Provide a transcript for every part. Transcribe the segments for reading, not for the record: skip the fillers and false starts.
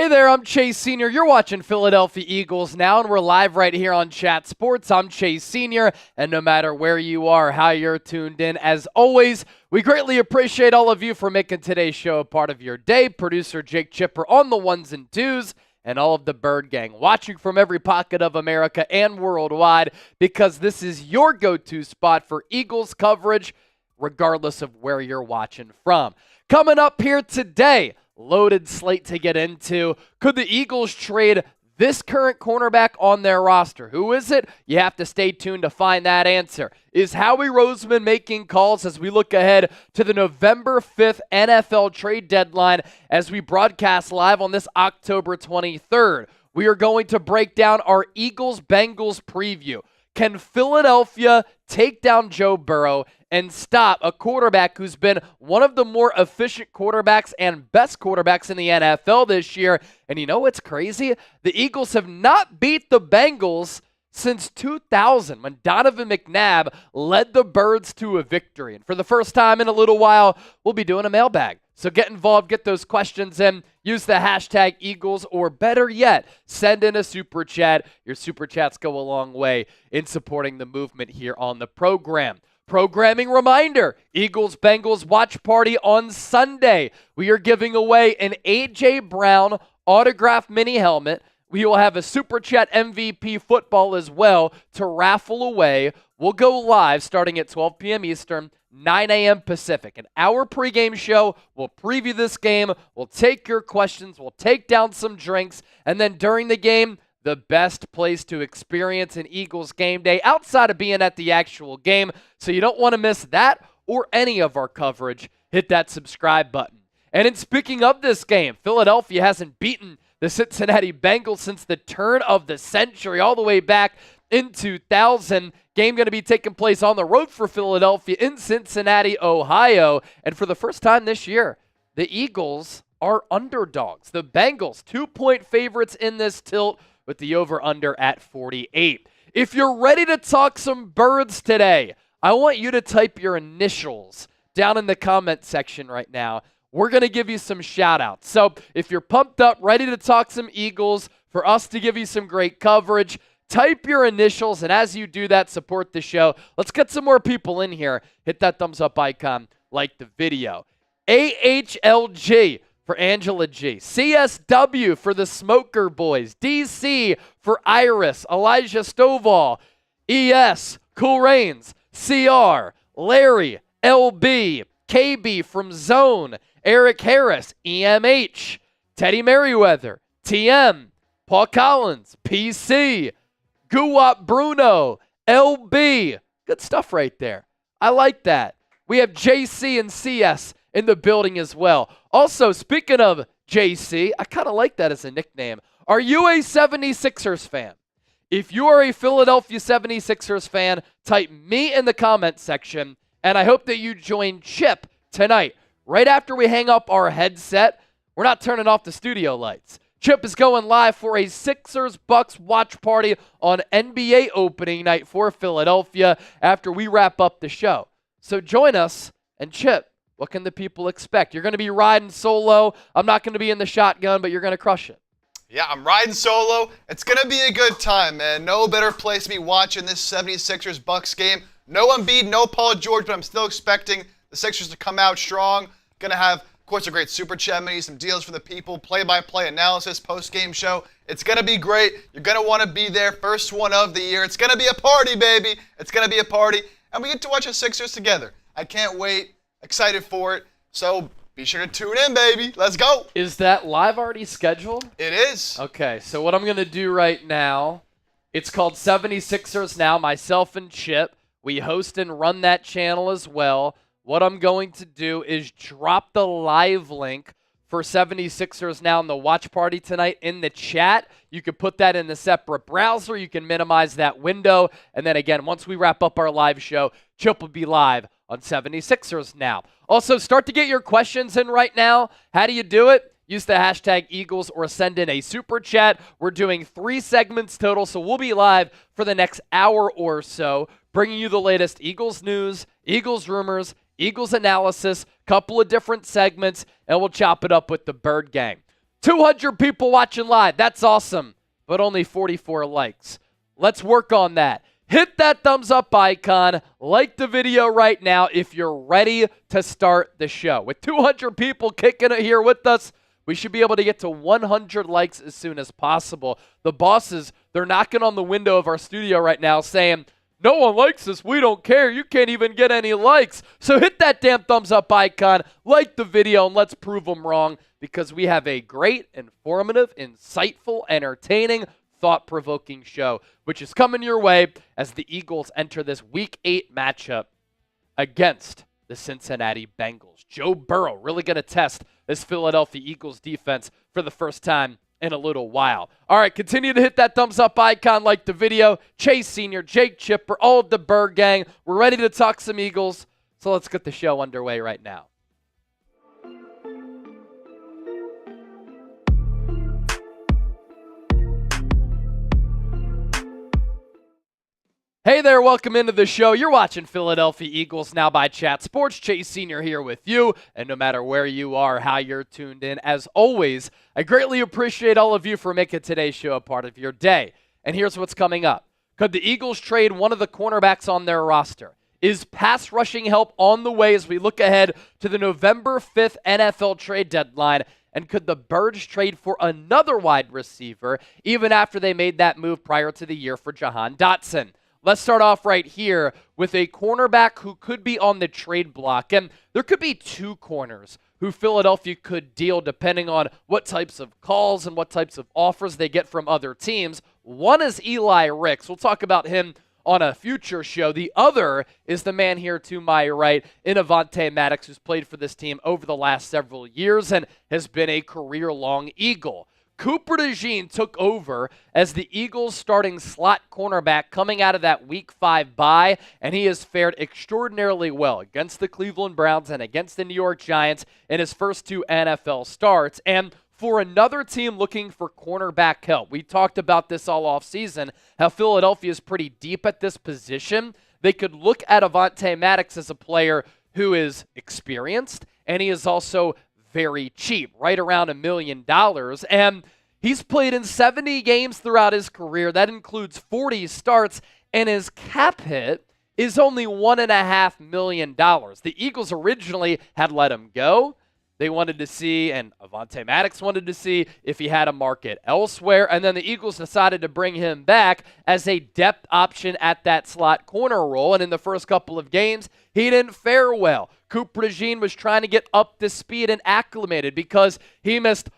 Hey there, I'm Chase Sr. You're watching Philadelphia Eagles Now, and we're live right here on Chat Sports. I'm Chase Sr., and no matter where you are, how you're tuned in, as always, we greatly appreciate all of you for making today's show a part of your day. Producer Jake Chipper on the ones and twos, and all of the Bird Gang watching from every pocket of America and worldwide, because this is your go-to spot for Eagles coverage, regardless of where you're watching from. Coming up here today, loaded slate to get into. Could the Eagles trade this current cornerback on their roster? Who is it? You have to stay tuned to find that answer. Is Howie Roseman making calls as we look ahead to the November 5th NFL trade deadline as we broadcast live on this October 23rd? We are going to break down our Eagles-Bengals preview. Can Philadelphia take down Joe Burrow and stop a quarterback who's been one of the more efficient quarterbacks and best quarterbacks in the NFL this year? And you know what's crazy? The Eagles have not beat the Bengals since 2000, when Donovan McNabb led the Birds to a victory. And for the first time in a little while, we'll be doing a mailbag. So get involved, get those questions in, use the hashtag Eagles, or better yet, send in a super chat. Your super chats go a long way in supporting the movement here on the program. Programming reminder, Eagles-Bengals watch party on Sunday. We are giving away an A.J. Brown autographed mini helmet. We will have a Super Chat MVP football as well to raffle away. We'll go live starting at 12 p.m. Eastern, 9 a.m. Pacific. An hour pregame show. We'll preview this game. We'll take your questions. We'll take down some drinks. And then during the game, the best place to experience an Eagles game day outside of being at the actual game. So you don't want to miss that or any of our coverage. Hit that subscribe button. And in speaking of this game, Philadelphia hasn't beaten the Cincinnati Bengals since the turn of the century, all the way back in 2000. Game going to be taking place on the road for Philadelphia in Cincinnati, Ohio. And for the first time this year, the Eagles are underdogs. The Bengals, 2-point favorites in this tilt with the over-under at 48. If you're ready to talk some Birds today, I want you to type your initials down in the comment section right now. We're going to give you some shout-outs. So if you're pumped up, ready to talk some Eagles, for us to give you some great coverage, type your initials, and as you do that, support the show. Let's get some more people in here. Hit that thumbs up icon, like the video. AHLG for Angela G. CSW for the Smoker Boys. DC for Iris. Elijah Stovall. ES, Cool Rains. CR, Larry, LB, KB from Zone. Eric Harris, EMH, Teddy Merriweather, TM, Paul Collins, PC, Guwap Bruno, LB. Good stuff right there. I like that. We have JC and CS in the building as well. Also, speaking of JC, I kind of like that as a nickname. Are you a 76ers fan? If you are a Philadelphia 76ers fan, type me in the comment section, and I hope that you join Chip tonight. Right after we hang up our headset, we're not turning off the studio lights. Chip is going live for a Sixers-Bucks watch party on NBA opening night for Philadelphia after we wrap up the show. So join us, and Chip, what can the people expect? You're going to be riding solo. I'm not going to be in the shotgun, but you're going to crush it. Yeah, I'm riding solo. It's going to be a good time, man. No better place to be watching this 76ers-Bucks game. No Embiid, no Paul George, but I'm still expecting the Sixers to come out strong. Going to have, of course, a great super chat mini, some deals for the people, play-by-play analysis, post-game show. It's going to be great. You're going to want to be there. First one of the year. It's going to be a party, baby. It's going to be a party. And we get to watch the Sixers together. I can't wait. Excited for it. So be sure to tune in, baby. Let's go. Is that live already scheduled? It is. Okay, so what I'm going to do right now, it's called 76ers Now, myself and Chip. We host and run that channel as well. What I'm going to do is drop the live link for 76ers Now in the watch party tonight in the chat. You can put that in a separate browser. You can minimize that window. And then again, once we wrap up our live show, Chip will be live on 76ers Now. Also, start to get your questions in right now. How do you do it? Use the hashtag Eagles or send in a super chat. We're doing 3 segments total, so we'll be live for the next hour or so, bringing you the latest Eagles news, Eagles rumors, Eagles analysis, couple of different segments, and we'll chop it up with the Bird Gang. 200 people watching live. That's awesome, but only 44 likes. Let's work on that. Hit that thumbs up icon. Like the video right now if you're ready to start the show. With 200 people kicking it here with us, we should be able to get to 100 likes as soon as possible. The bosses, they're knocking on the window of our studio right now saying, no one likes us. We don't care. You can't even get any likes. So hit that damn thumbs up icon, like the video, and let's prove them wrong because we have a great, informative, insightful, entertaining, thought-provoking show, which is coming your way as the Eagles enter this Week 8 matchup against the Cincinnati Bengals. Joe Burrow really going to test this Philadelphia Eagles defense for the first time in a little while. All right, continue to hit that thumbs up icon, like the video. Chase Sr., Jake Chipper, all of the Bird Gang. We're ready to talk some Eagles, so let's get the show underway right now. Hey there, welcome into the show. You're watching Philadelphia Eagles Now by Chat Sports. Chase Sr. here with you, and no matter where you are, how you're tuned in, as always, I greatly appreciate all of you for making today's show a part of your day. And here's what's coming up. Could the Eagles trade one of the cornerbacks on their roster? Is pass rushing help on the way as we look ahead to the November 5th NFL trade deadline? And could the Birds trade for another wide receiver even after they made that move prior to the year for Jahan Dotson? Let's start off right here with a cornerback who could be on the trade block. And there could be two corners who Philadelphia could deal depending on what types of calls and what types of offers they get from other teams. One is Eli Ricks. We'll talk about him on a future show. The other is the man here to my right, DeVonta Maddox, who's played for this team over the last several years and has been a career-long Eagle. Cooper DeJean took over as the Eagles' starting slot cornerback coming out of that Week 5 bye, and he has fared extraordinarily well against the Cleveland Browns and against the New York Giants in his first two NFL starts. And for another team looking for cornerback help, we talked about this all offseason, how Philadelphia is pretty deep at this position. They could look at DeVonta Maddox as a player who is experienced, and he is also very cheap, right around $1 million. And he's played in 70 games throughout his career. That includes 40 starts, and his cap hit is only $1.5 million. The Eagles originally had let him go. They wanted to see, and DeVonta Maddox wanted to see, if he had a market elsewhere. And then the Eagles decided to bring him back as a depth option at that slot corner role. And in the first couple of games, he didn't fare well. Cooper DeJean was trying to get up to speed and acclimated because he missed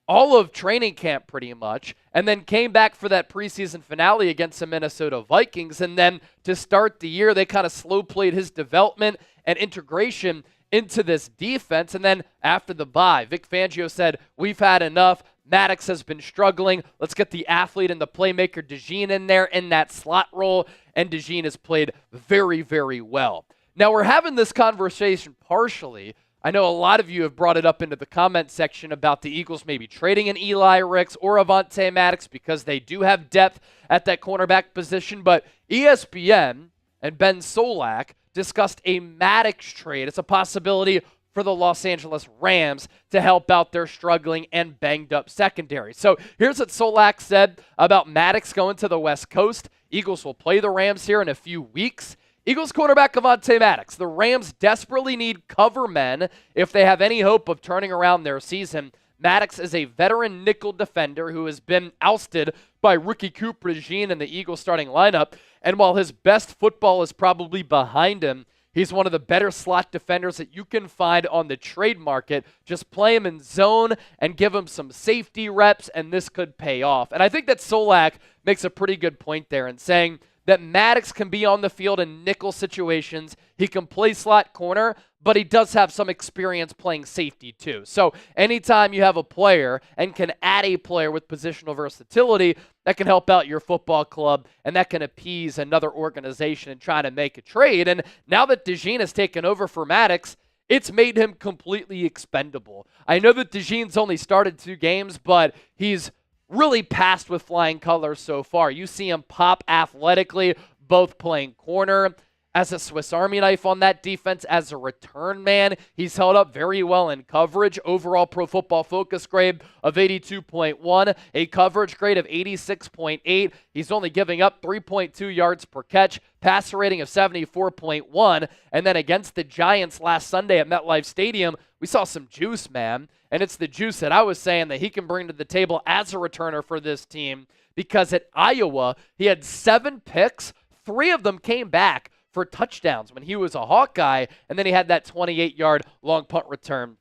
all of training camp pretty much and then came back for that preseason finale against the Minnesota Vikings. And then to start the year, they kind of slow played his development and integration into this defense. And then after the bye, Vic Fangio said, we've had enough. Maddox has been struggling. Let's get the athlete and the playmaker DeJean in there in that slot role. And DeJean has played very, very well. Now, we're having this conversation partially. I know a lot of you have brought it up into the comment section about the Eagles maybe trading an Eli Ricks or DeVonta Maddox because they do have depth at that cornerback position. But ESPN and Ben Solak discussed a Maddox trade. It's a possibility for the Los Angeles Rams to help out their struggling and banged up secondary. So here's what Solak said about Maddox going to the West Coast. Eagles will play the Rams here in a few weeks. Eagles quarterback DeVonta Maddox. The Rams desperately need cover men if they have any hope of turning around their season. Maddox is a veteran nickel defender who has been ousted by rookie Cooper DeJean in the Eagles starting lineup. And while his best football is probably behind him, he's one of the better slot defenders that you can find on the trade market. Just play him in zone and give him some safety reps, and this could pay off. And I think that Solak makes a pretty good point there in saying that Maddox can be on the field in nickel situations. He can play slot corner, but he does have some experience playing safety too. So anytime you have a player and can add a player with positional versatility, that can help out your football club and that can appease another organization in trying to make a trade. And now that DeJean has taken over for Maddox, it's made him completely expendable. I know that DeJean's only started 2 games, but he's really passed with flying colors so far. You see him pop athletically, both playing corner as a Swiss Army knife on that defense. As a return man, he's held up very well in coverage. Overall Pro Football Focus grade of 82.1, a coverage grade of 86.8. He's only giving up 3.2 yards per catch, passer rating of 74.1. And then against the Giants last Sunday at MetLife Stadium, we saw some juice, man. And it's the juice that I was saying that he can bring to the table as a returner for this team, because at Iowa, he had 7 picks. 3 of them came back for touchdowns when he was a Hawkeye, and then he had that 28-yard long punt return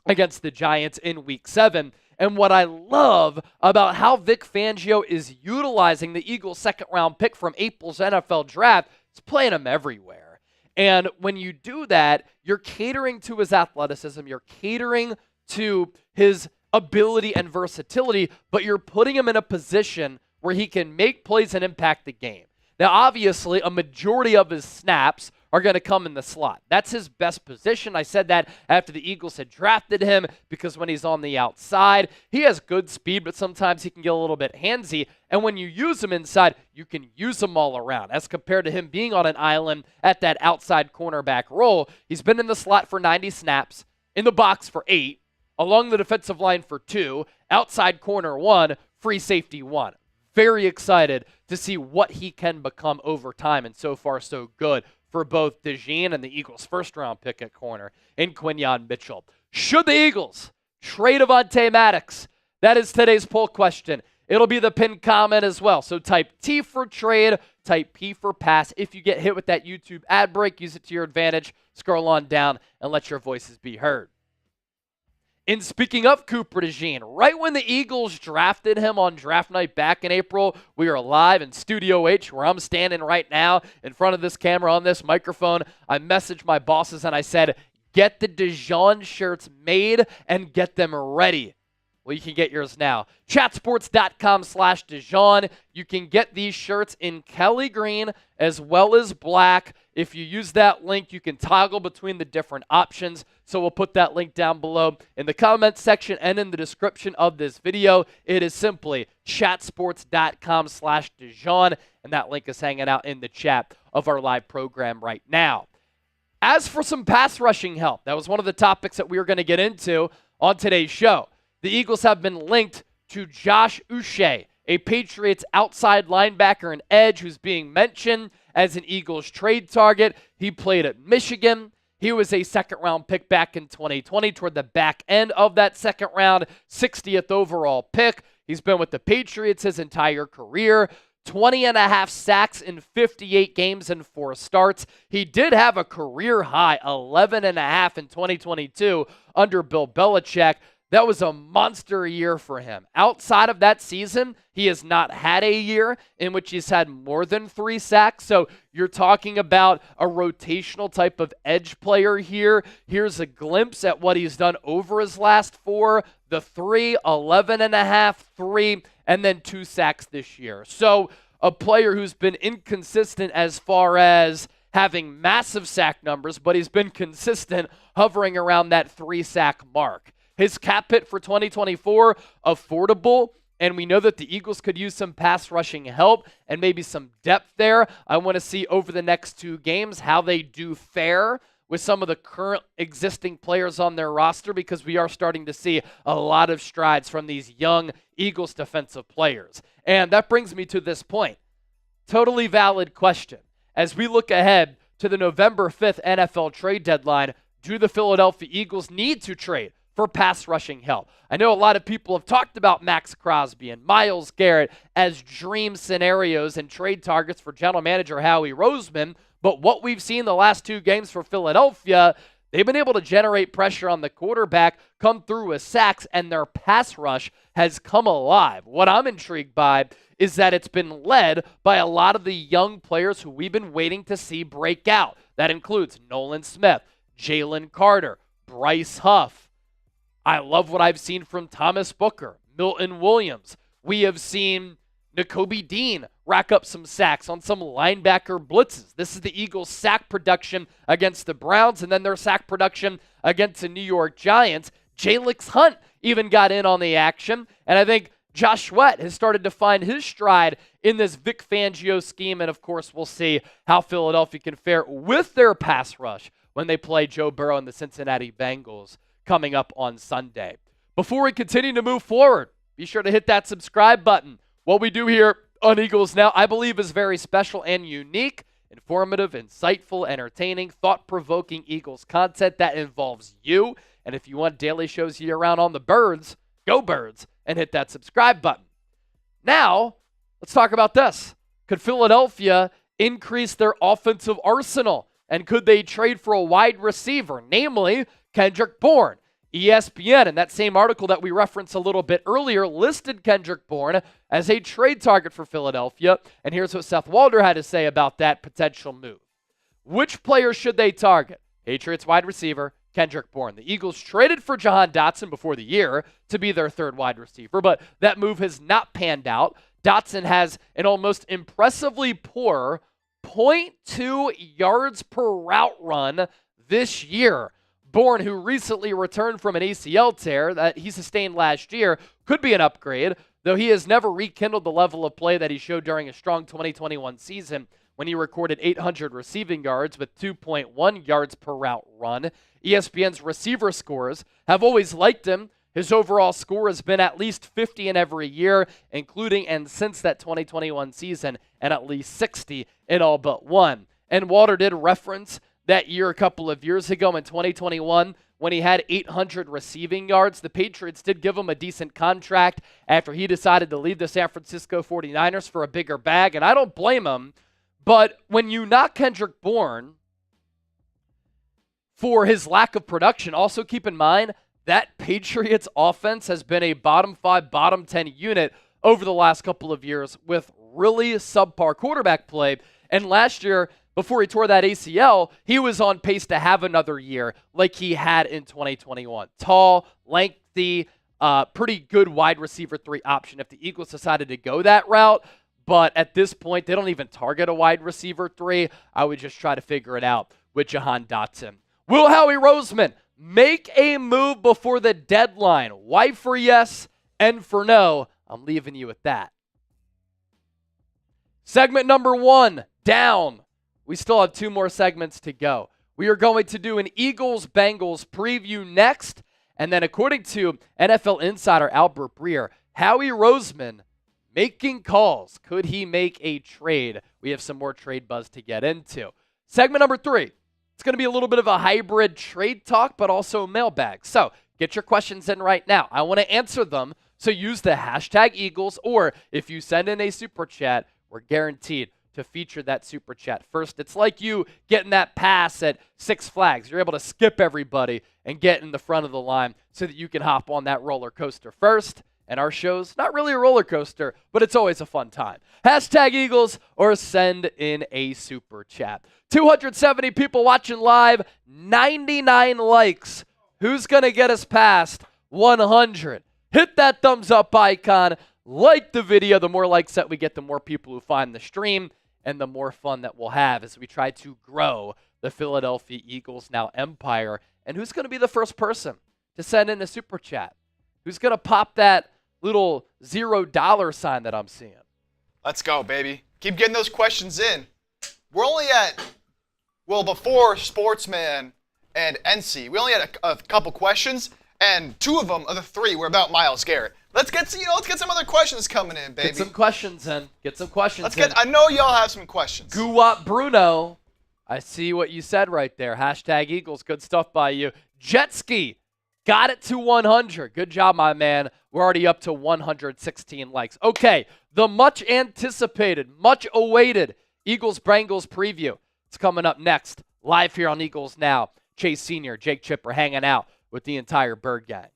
against the Giants in Week 7. And what I love about how Vic Fangio is utilizing the Eagles' second-round pick from April's NFL draft is playing him everywhere. And when you do that, you're catering to his athleticism, you're catering to his ability and versatility, but you're putting him in a position where he can make plays and impact the game. Now, obviously, a majority of his snaps are going to come in the slot. That's his best position. I said that after the Eagles had drafted him, because when he's on the outside, he has good speed, but sometimes he can get a little bit handsy. And when you use him inside, you can use him all around. As compared to him being on an island at that outside cornerback role, he's been in the slot for 90 snaps, in the box for 8, along the defensive line for 2, outside corner 1, free safety 1. Very excited to see what he can become over time, and so far so good for both DeJean and the Eagles' first-round pick at corner in Quinyon Mitchell. Should the Eagles trade Avonte Maddox? That is today's poll question. It'll be the pinned comment as well. So type T for trade, type P for pass. If you get hit with that YouTube ad break, use it to your advantage. Scroll on down and let your voices be heard. In speaking of Cooper DeJean, right when the Eagles drafted him on draft night back in April, we were live in Studio H, where I'm standing right now in front of this camera on this microphone. I messaged my bosses and I said, get the DeJean shirts made and get them ready. Well, you can get yours now. Chatsports.com/DeJean. You can get these shirts in Kelly green as well as black. If you use that link, you can toggle between the different options. So we'll put that link down below in the comments section and in the description of this video. It is simply chatsports.com/DeJean, and that link is hanging out in the chat of our live program right now. As for some pass rushing help, that was one of the topics that we were going to get into on today's show. The Eagles have been linked to Josh Uche, a Patriots outside linebacker and edge who's being mentioned as an Eagles trade target. He played at Michigan. He was a second-round pick back in 2020 toward the back end of that second round, 60th overall pick. He's been with the Patriots his entire career. 20.5 sacks in 58 games and 4 starts. He did have a career high 11.5 in 2022 under Bill Belichick. That was a monster year for him. Outside of that season, he has not had a year in which he's had more than 3 sacks. So you're talking about a rotational type of edge player here. Here's a glimpse at what he's done over his last 4, the 3, 11.5, 3, and then 2 sacks this year. So a player who's been inconsistent as far as having massive sack numbers, but he's been consistent hovering around that 3-sack mark. His cap hit for 2024, affordable, and we know that the Eagles could use some pass rushing help and maybe some depth there. I want to see over the next 2 games how they do fare with some of the current existing players on their roster, because we are starting to see a lot of strides from these young Eagles defensive players. And that brings me to this point. Totally valid question. As we look ahead to the November 5th NFL trade deadline, do the Philadelphia Eagles need to trade for pass rushing help? I know a lot of people have talked about Max Crosby and Myles Garrett as dream scenarios and trade targets for general manager Howie Roseman, but what we've seen the last 2 games for Philadelphia, they've been able to generate pressure on the quarterback, come through with sacks, and their pass rush has come alive. What I'm intrigued by is that it's been led by a lot of the young players who we've been waiting to see break out. That includes Nolan Smith, Jalen Carter, Bryce Huff. I love what I've seen from Thomas Booker, Milton Williams. We have seen Nakobe Dean rack up some sacks on some linebacker blitzes. This is the Eagles' sack production against the Browns, and then their sack production against the New York Giants. Jalix Hunt even got in on the action, and I think Josh Sweat has started to find his stride in this Vic Fangio scheme, and of course, we'll see how Philadelphia can fare with their pass rush when they play Joe Burrow and the Cincinnati Bengals coming up on Sunday. Before we continue to move forward, be sure to hit that subscribe button. What we do here on Eagles Now, I believe, is very special and unique, informative, insightful, entertaining, thought-provoking Eagles content that involves you. And if you want daily shows year-round on the Birds, go Birds, and hit that subscribe button. Now, let's talk about this. Could Philadelphia increase their offensive arsenal? And could they trade for a wide receiver, namely Kendrick Bourne? ESPN, in that same article that we referenced a little bit earlier, listed Kendrick Bourne as a trade target for Philadelphia. And here's what Seth Walder had to say about that potential move. Which player should they target? Patriots wide receiver Kendrick Bourne. The Eagles traded for Jahan Dotson before the year to be their third wide receiver, but that move has not panned out. Dotson has an almost impressively poor 0.2 yards per route run this year. Bourne, who recently returned from an ACL tear that he sustained last year, could be an upgrade, though he has never rekindled the level of play that he showed during a strong 2021 season when he recorded 800 receiving yards with 2.1 yards per route run. ESPN's receiver scores have always liked him. His overall score has been at least 50 in every year, including and since that 2021 season, and at least 60 in all but one. And Walter did reference that year a couple of years ago in 2021 when he had 800 receiving yards. The Patriots did give him a decent contract after he decided to leave the San Francisco 49ers for a bigger bag, and I don't blame him. But when you knock Kendrick Bourne for his lack of production, also keep in mind that Patriots offense has been a bottom 5, bottom 10 unit over the last couple of years with really subpar quarterback play. And last year, before he tore that ACL, he was on pace to have another year like he had in 2021. Tall, lengthy, pretty good wide receiver 3 option if the Eagles decided to go that route. But at this point, they don't even target a wide receiver 3. I would just try to figure it out with Jahan Dotson. Will Howie Roseman make a move before the deadline? Why for yes and for no? I'm leaving you with that. Segment number 1, down. We still have 2 more segments to go. We are going to do an Eagles-Bengals preview next. And then according to NFL insider Albert Breer, Howie Roseman making calls. Could he make a trade? We have some more trade buzz to get into. Segment number 3. It's going to be a little bit of a hybrid trade talk, but also mailbag. So get your questions in right now. I want to answer them. So use the hashtag Eagles, or if you send in a super chat, we're guaranteed to feature that super chat first. It's like you getting that pass at Six Flags. You're able to skip everybody and get in the front of the line so that you can hop on that roller coaster first. And our show's not really a roller coaster, but it's always a fun time. Hashtag Eagles or send in a super chat. 270 people watching live, 99 likes. Who's going to get us past 100? Hit that thumbs up icon. Like the video. The more likes that we get, the more people who find the stream and the more fun that we'll have as we try to grow the Philadelphia Eagles Now empire. And who's going to be the first person to send in a super chat? Who's going to pop that little $0 sign that I'm seeing? Let's go, baby. Keep getting those questions in. We're only at, before Sportsman and NC, we only had a couple questions, and 2 of them, of the 3, were about Myles Garrett. Let's get some other questions coming in, baby. Get some questions in. I know y'all have some questions. Guwap Bruno, I see what you said right there. Hashtag Eagles, good stuff by you. Jetski, got it to 100. Good job, my man. We're already up to 116 likes. Okay, the much anticipated, much awaited Eagles-Bengals preview. It's coming up next, live here on Eagles Now. Chase Sr., Jake Chipper hanging out with the entire Bird Gang.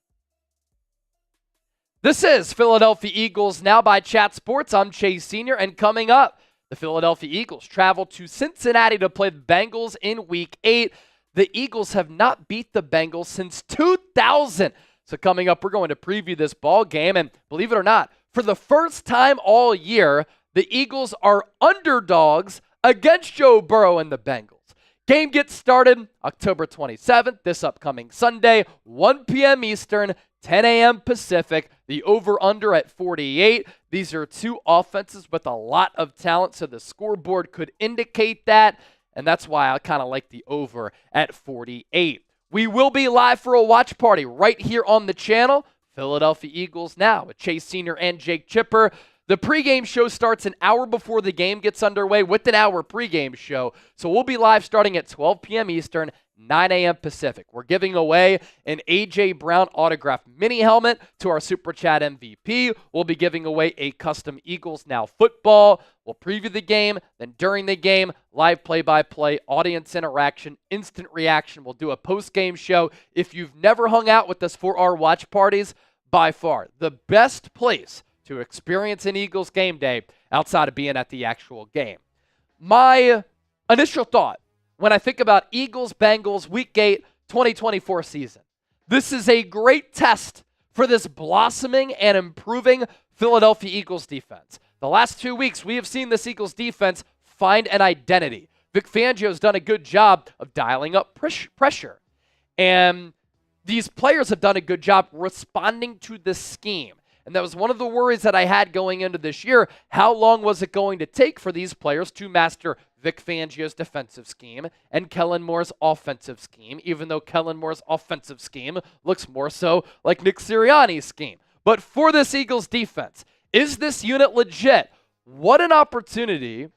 This is Philadelphia Eagles Now by Chat Sports. I'm Chase Sr., and coming up, the Philadelphia Eagles travel to Cincinnati to play the Bengals in Week 8. The Eagles have not beat the Bengals since 2000. So coming up, we're going to preview this ball game, and believe it or not, for the first time all year, the Eagles are underdogs against Joe Burrow and the Bengals. Game gets started October 27th, this upcoming Sunday, 1 p.m. Eastern, 10 a.m. Pacific. The over-under at 48. These are two offenses with a lot of talent, so the scoreboard could indicate that, and that's why I kind of like the over at 48. We will be live for a watch party right here on the channel. Philadelphia Eagles Now with Chase Sr. and Jake Chipper. The pregame show starts an hour before the game gets underway with an hour pregame show. So we'll be live starting at 12 p.m. Eastern, 9 a.m. Pacific. We're giving away an A.J. Brown autographed mini helmet to our Super Chat MVP. We'll be giving away a custom Eagles Now football. We'll preview the game, then during the game, live play-by-play, audience interaction, instant reaction. We'll do a post-game show. If you've never hung out with us for our watch parties, by far the best place to experience an Eagles game day outside of being at the actual game. My initial thought when I think about Eagles-Bengals Week 8 2024 season, this is a great test for this blossoming and improving Philadelphia Eagles defense. The last 2 weeks, we have seen this Eagles defense find an identity. Vic Fangio's done a good job of dialing up pressure. And these players have done a good job responding to the scheme. And that was one of the worries that I had going into this year. How long was it going to take for these players to master Vic Fangio's defensive scheme and Kellen Moore's offensive scheme, even though Kellen Moore's offensive scheme looks more so like Nick Sirianni's scheme. But for this Eagles defense, is this unit legit? What an opportunity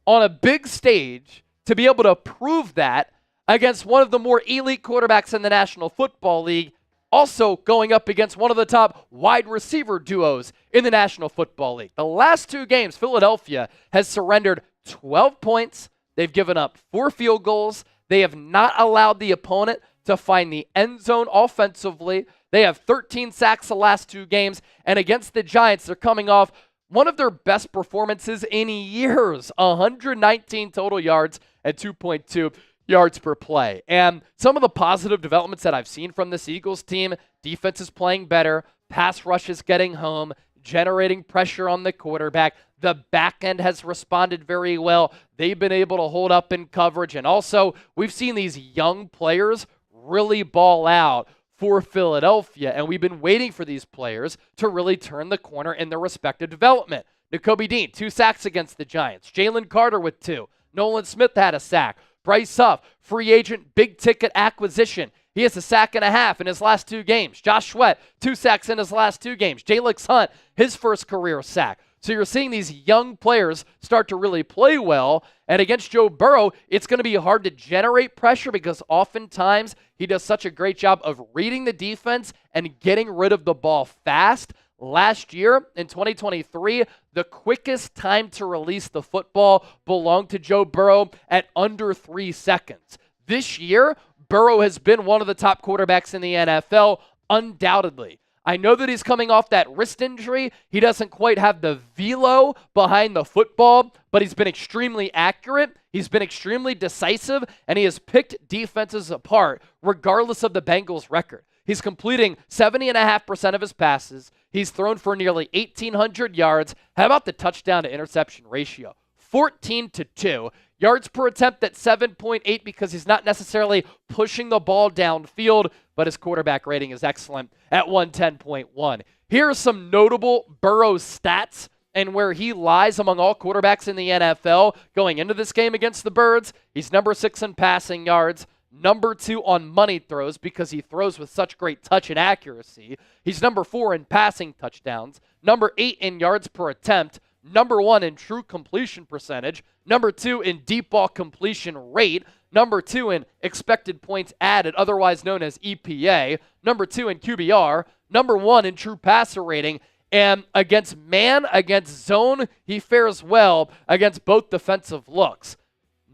on a big stage to be able to prove that against one of the more elite quarterbacks in the National Football League, also going up against one of the top wide receiver duos in the National Football League. The last 2 games, Philadelphia has surrendered 12 points. They've given up 4 field goals. They have not allowed the opponent to find the end zone offensively. They have 13 sacks the last 2 games. And against the Giants, they're coming off one of their best performances in years. 119 total yards and 2.2 yards per play. And some of the positive developments that I've seen from this Eagles team, defense is playing better, pass rush is getting home, generating pressure on the quarterback. The back end has responded very well. They've been able to hold up in coverage. And also, we've seen these young players really ball out for Philadelphia. And we've been waiting for these players to really turn the corner in their respective development. Nakobe Dean, 2 sacks against the Giants. Jalen Carter with 2. Nolan Smith had a sack. Bryce Huff, free agent, big-ticket acquisition. He has a sack and a half in his last 2 games. Josh Sweat, 2 sacks in his last 2 games. Jalix Hunt, his first career sack. So you're seeing these young players start to really play well. And against Joe Burrow, it's going to be hard to generate pressure because oftentimes he does such a great job of reading the defense and getting rid of the ball fast. Last year, in 2023, the quickest time to release the football belonged to Joe Burrow at under 3 seconds. This year, Burrow has been one of the top quarterbacks in the NFL, undoubtedly. I know that he's coming off that wrist injury. He doesn't quite have the velo behind the football, but he's been extremely accurate. He's been extremely decisive, and he has picked defenses apart, regardless of the Bengals' record. He's completing 70.5% of his passes. He's thrown for nearly 1,800 yards. How about the touchdown to interception ratio? 14-2. Yards per attempt at 7.8 because he's not necessarily pushing the ball downfield, but his quarterback rating is excellent at 110.1. Here are some notable Burrow stats and where he lies among all quarterbacks in the NFL going into this game against the Birds. He's number 6 in passing yards. Number 2 on money throws because he throws with such great touch and accuracy. He's number 4 in passing touchdowns. Number 8 in yards per attempt. Number 1 in true completion percentage. Number 2 in deep ball completion rate. Number 2 in expected points added, otherwise known as EPA. Number 2 in QBR. Number 1 in true passer rating. And against man, against zone, he fares well against both defensive looks.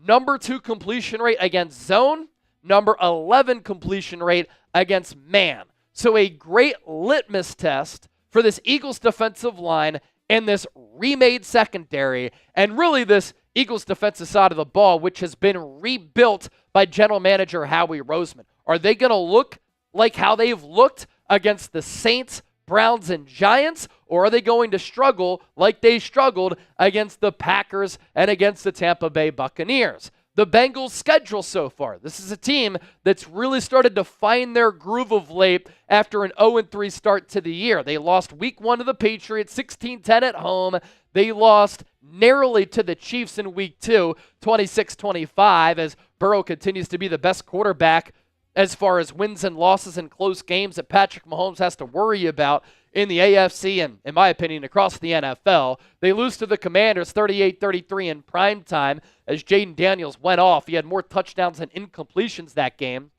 Number 2 completion rate against zone. Number 11 completion rate against man. So a great litmus test for this Eagles defensive line and this remade secondary, and really this Eagles defensive side of the ball, which has been rebuilt by general manager Howie Roseman. Are they going to look like how they've looked against the Saints, Browns, and Giants, or are they going to struggle like they struggled against the Packers and against the Tampa Bay Buccaneers? the Bengals' schedule so far. This is a team that's really started to find their groove of late after an 0-3 start to the year. They lost week 1 to the Patriots, 16-10 at home. They lost narrowly to the Chiefs in week 2, 26-25, as Burrow continues to be the best quarterback as far as wins and losses in close games that Patrick Mahomes has to worry about in the AFC and, in my opinion, across the NFL. They lose to the Commanders 38-33 in primetime as Jaden Daniels went off. He had more touchdowns than incompletions that game.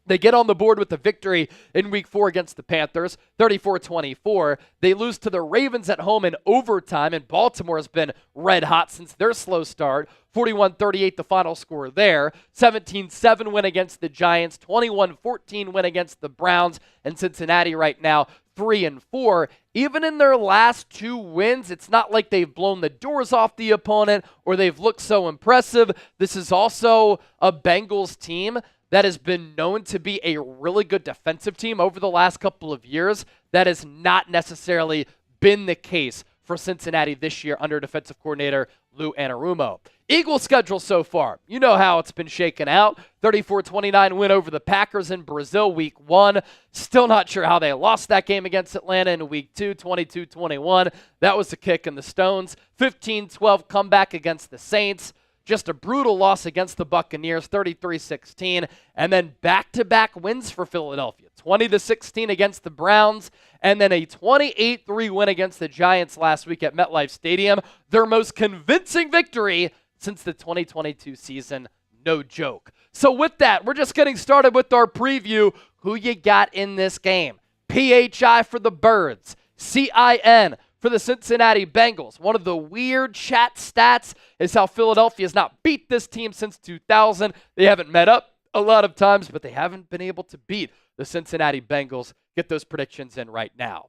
They get on the board with the victory in week 4 against the Panthers, 34-24. They lose to the Ravens at home in overtime, and Baltimore has been red hot since their slow start. 41-38 the final score there. 17-7 win against the Giants, 21-14 win against the Browns, and Cincinnati right now 3-4. Even in their last 2 wins, it's not like they've blown the doors off the opponent or they've looked so impressive. This is also a Bengals team that has been known to be a really good defensive team over the last couple of years. That has not necessarily been the case for Cincinnati this year under defensive coordinator Lou Anarumo. Eagles' schedule so far, you know how it's been shaken out. 34-29 win over the Packers in Brazil week 1. Still not sure how they lost that game against Atlanta in week 2, 22-21. That was a kick in the stones. 15-12 comeback against the Saints. Just a brutal loss against the Buccaneers, 33-16, and then back-to-back wins for Philadelphia, 20-16 against the Browns, and then a 28-3 win against the Giants last week at MetLife Stadium, their most convincing victory since the 2022 season, no joke. So with that, we're just getting started with our preview. Who you got in this game? PHI for the Birds, CIN for the Cincinnati Bengals. One of the weird chat stats is how Philadelphia has not beat this team since 2000. They haven't met up a lot of times, but they haven't been able to beat the Cincinnati Bengals. Get those predictions in right now.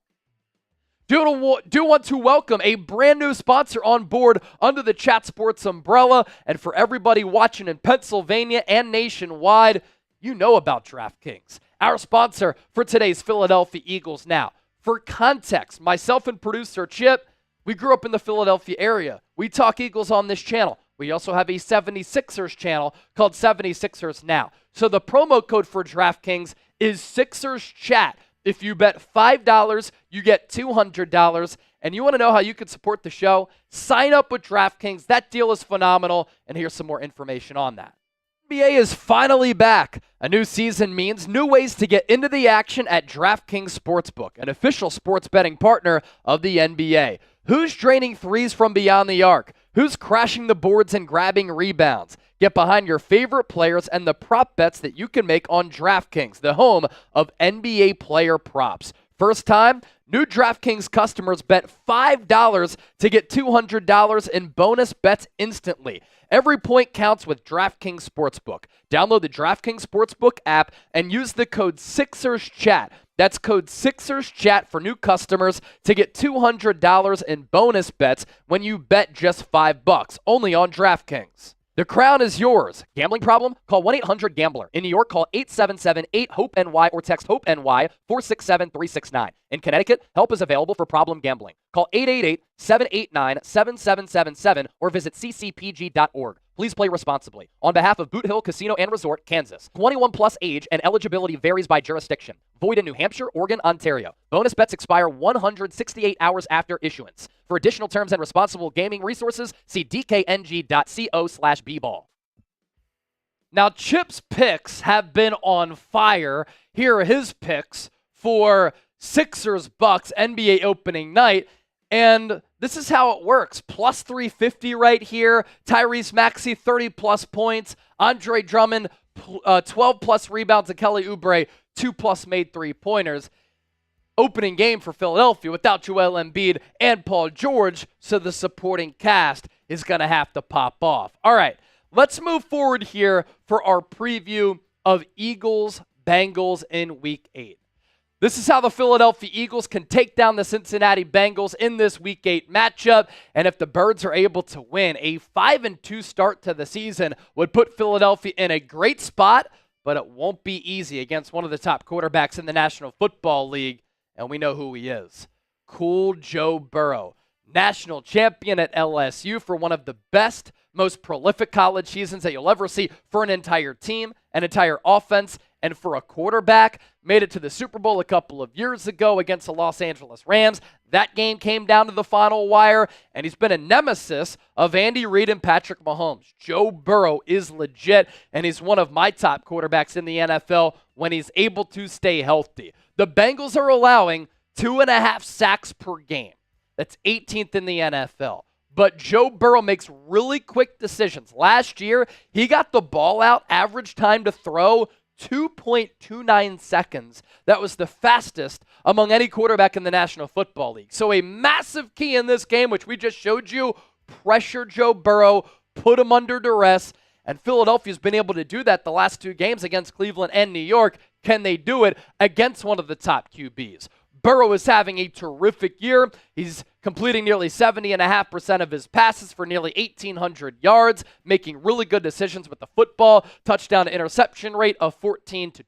Do want to welcome a brand new sponsor on board under the Chat Sports umbrella. And for everybody watching in Pennsylvania and nationwide, you know about DraftKings, our sponsor for today's Philadelphia Eagles Now. For context, myself and producer Chip, we grew up in the Philadelphia area. We talk Eagles on this channel. We also have a 76ers channel called 76ers Now. So the promo code for DraftKings is Sixers Chat. If you bet $5, you get $200. And you want to know how you can support the show? Sign up with DraftKings. That deal is phenomenal. And here's some more information on that. NBA is finally back. A new season means new ways to get into the action at DraftKings Sportsbook, an official sports betting partner of the NBA. Who's draining threes from beyond the arc? Who's crashing the boards and grabbing rebounds? Get behind your favorite players and the prop bets that you can make on DraftKings, the home of NBA player props. First time, new DraftKings customers bet $5 to get $200 in bonus bets instantly. Every point counts with DraftKings Sportsbook. Download the DraftKings Sportsbook app and use the code SixersChat. That's code SixersChat for new customers to get $200 in bonus bets when you bet just $5, only on DraftKings. The crown is yours. Gambling problem? Call 1-800-GAMBLER. In New York, call 877-8-HOPE-NY or text HOPE-NY 467-369. In Connecticut, help is available for problem gambling. Call 888-789-7777 or visit ccpg.org. Please play responsibly. On behalf of Boot Hill Casino and Resort, Kansas. 21 plus age and eligibility varies by jurisdiction. Void in New Hampshire, Oregon, Ontario. Bonus bets expire 168 hours after issuance. For additional terms and responsible gaming resources, see dkng.co/bball. Now, Chip's picks have been on fire. Here are his picks for Sixers-Bucks NBA opening night. And this is how it works. Plus 350 right here. Tyrese Maxey, 30-plus points. Andre Drummond, 12-plus rebounds. And Kelly Oubre, 2-plus made three-pointers. Opening game for Philadelphia without Joel Embiid and Paul George, so the supporting cast is going to have to pop off. All right, let's move forward here for our preview of Eagles-Bengals in Week 8. This is how the Philadelphia Eagles can take down the Cincinnati Bengals in this Week 8 matchup. And if the Birds are able to win, a 5-2 start to the season would put Philadelphia in a great spot, but it won't be easy against one of the top quarterbacks in the National Football League. And we know who he is. Cool Joe Burrow, national champion at LSU for one of the best most prolific college seasons that you'll ever see for an entire team, an entire offense, and for a quarterback. Made it to the Super Bowl a couple of years ago against the Los Angeles Rams. That game came down to the final wire, and he's been a nemesis of Andy Reid and Patrick Mahomes. Joe Burrow is legit, and he's one of my top quarterbacks in the NFL when he's able to stay healthy. The Bengals are allowing 2.5 sacks per game. That's 18th in the NFL. But Joe Burrow makes really quick decisions. Last year, he got the ball out, average time to throw 2.29 seconds. That was the fastest among any quarterback in the National Football League. So a massive key in this game, which we just showed you, pressure Joe Burrow, put him under duress, and Philadelphia's been able to do that the last 2 games against Cleveland and New York. Can they do it against one of the top QBs? Burrow is having a terrific year. He's completing nearly 70.5% of his passes for nearly 1,800 yards, making really good decisions with the football. Touchdown to interception rate of 14-2,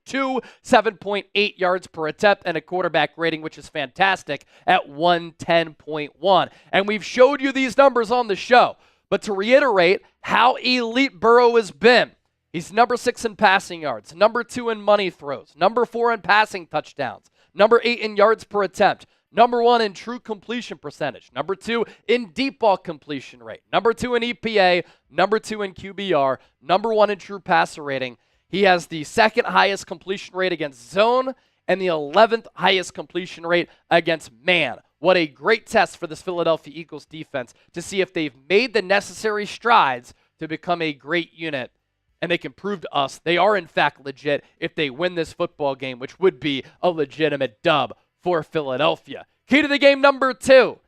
7.8 yards per attempt, and a quarterback rating, which is fantastic, at 110.1. And we've showed you these numbers on the show. But to reiterate how elite Burrow has been, he's number 6 in passing yards, number 2 in money throws, number 4 in passing touchdowns, number 8 in yards per attempt, number 1 in true completion percentage, number 2 in deep ball completion rate, number 2 in EPA, number 2 in QBR, number 1 in true passer rating. He has the 2nd highest completion rate against zone and the 11th highest completion rate against man. What a great test for this Philadelphia Eagles defense to see if they've made the necessary strides to become a great unit. And they can prove to us they are, in fact, legit if they win this football game, which would be a legitimate dub for Philadelphia. Key to the game number 2.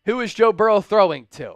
Who is Joe Burrow throwing to?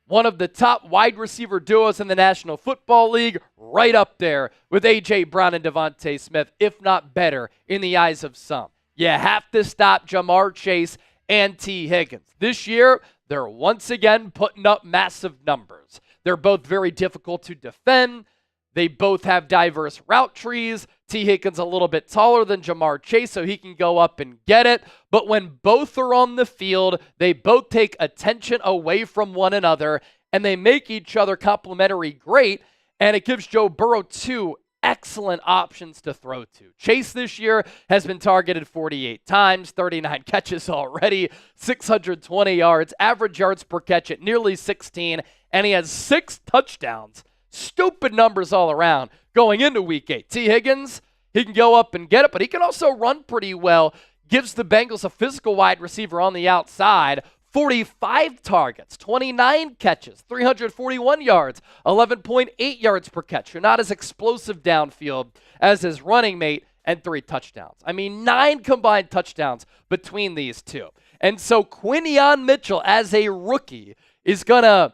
One of the top wide receiver duos in the National Football League, right up there with A.J. Brown and DeVonta Smith, if not better in the eyes of some. You have to stop Jamar Chase and T. Higgins. This year, they're once again putting up massive numbers. They're both very difficult to defend. They both have diverse route trees. T. Higgins a little bit taller than Jamar Chase, so he can go up and get it. But when both are on the field, they both take attention away from one another, and they make each other complementary great, and it gives Joe Burrow 2 excellent options to throw to. Chase this year has been targeted 48 times, 39 catches already, 620 yards, average yards per catch at nearly 16, and he has 6 touchdowns. Stupid numbers all around going into week 8. T. Higgins, he can go up and get it, but he can also run pretty well. Gives the Bengals a physical wide receiver on the outside. 45 targets, 29 catches, 341 yards, 11.8 yards per catch. You're not as explosive downfield as his running mate, and 3 touchdowns. I mean, 9 combined touchdowns between these two. And so Quinyon Mitchell, as a rookie, is going to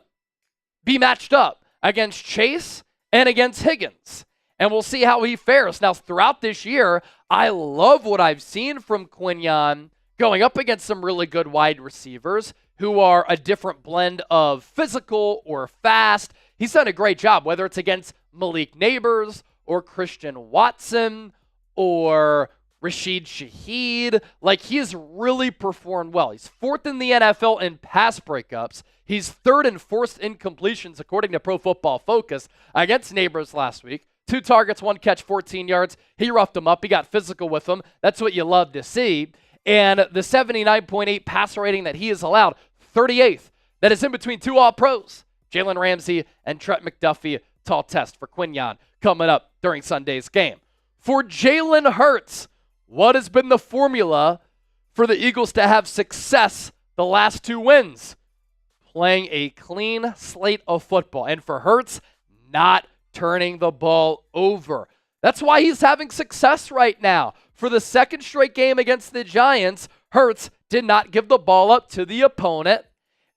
be matched up against Chase and against Higgins. And we'll see how he fares. Now, throughout this year, I love what I've seen from Quinyon going up against some really good wide receivers who are a different blend of physical or fast. He's done a great job, whether it's against Malik Neighbors or Christian Watson or Rashid Shaheed. Like, he has really performed well. He's 4th in the NFL in pass breakups. He's 3rd and 4th in completions, according to Pro Football Focus, against Neighbors last week. 2 targets, 1 catch, 14 yards. He roughed him up. He got physical with him. That's what you love to see. And the 79.8 passer rating that he has allowed, 38th. That is in between 2 All-Pros, Jalen Ramsey and Trent McDuffie. Tall test for Quinyon coming up during Sunday's game. For Jalen Hurts, what has been the formula for the Eagles to have success the last 2 wins? Playing a clean slate of football. And for Hurts, not turning the ball over. That's why he's having success right now. For the 2nd straight game against the Giants, Hurts did not give the ball up to the opponent,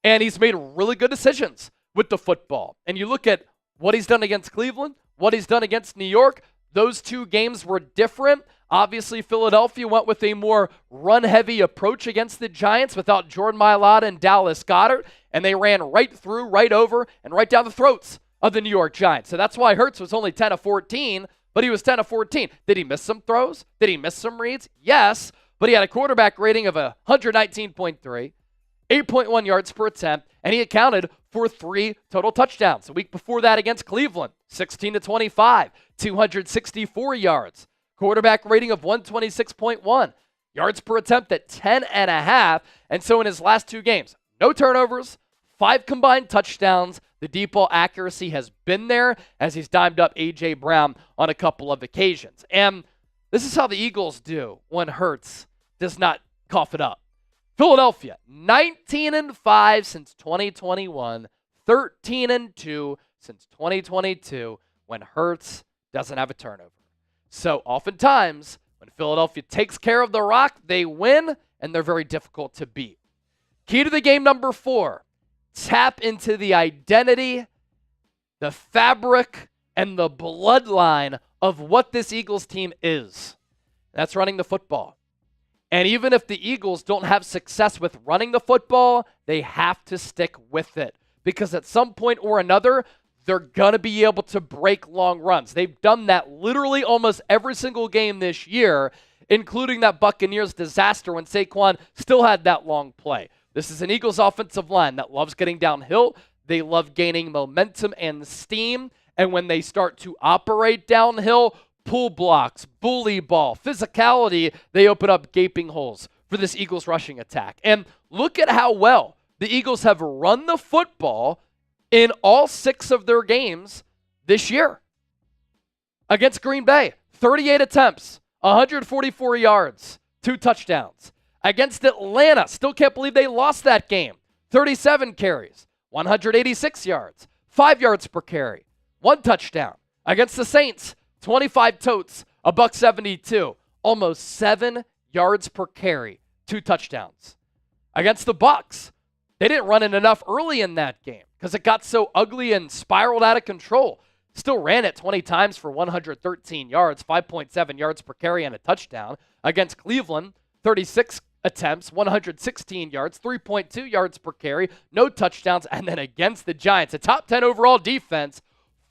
and he's made really good decisions with the football. And you look at what he's done against Cleveland, what he's done against New York, those 2 games were different. Obviously, Philadelphia went with a more run-heavy approach against the Giants without Jordan Mailata and Dallas Goedert, and they ran right through, right over, and right down the throats of the New York Giants. So that's why Hurts was only 10 of 14, but he was 10 of 14. Did he miss some throws? Did he miss some reads? Yes, but he had a quarterback rating of 119.3. 8.1 yards per attempt, and he accounted for 3 total touchdowns. The week before that against Cleveland, 16-25, 264 yards. Quarterback rating of 126.1. Yards per attempt at 10.5. And so in his last 2 games, no turnovers, 5 combined touchdowns. The deep ball accuracy has been there as he's dimed up A.J. Brown on a couple of occasions. And this is how the Eagles do when Hurts does not cough it up. Philadelphia, 19-5 since 2021, 13-2 since 2022 when Hurts doesn't have a turnover. So oftentimes, when Philadelphia takes care of the rock, they win, and they're very difficult to beat. Key to the game number 4, tap into the identity, the fabric, and the bloodline of what this Eagles team is. That's running the football. And even if the Eagles don't have success with running the football, they have to stick with it. Because at some point or another, they're going to be able to break long runs. They've done that literally almost every single game this year, including that Buccaneers disaster when Saquon still had that long play. This is an Eagles offensive line that loves getting downhill. They love gaining momentum and steam. And when they start to operate downhill, pull blocks, bully ball, physicality, they open up gaping holes for this Eagles rushing attack. And look at how well the Eagles have run the football in all 6 of their games this year. Against Green Bay, 38 attempts, 144 yards, 2 touchdowns. Against Atlanta, still can't believe they lost that game. 37 carries, 186 yards, 5 yards per carry, 1 touchdown. Against the Saints, 25 totes, $172, almost 7 yards per carry, 2 touchdowns. Against the Bucs, they didn't run it enough early in that game because it got so ugly and spiraled out of control. Still ran it 20 times for 113 yards, 5.7 yards per carry and a touchdown. Against Cleveland, 36 attempts, 116 yards, 3.2 yards per carry, no touchdowns. And then against the Giants, a top 10 overall defense,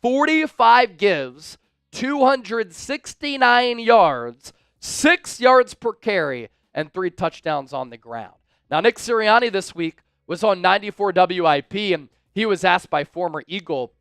45 gives, 269 yards, 6 yards per carry, and 3 touchdowns on the ground. Now, Nick Sirianni this week was on 94 WIP, and he was asked by former Eagle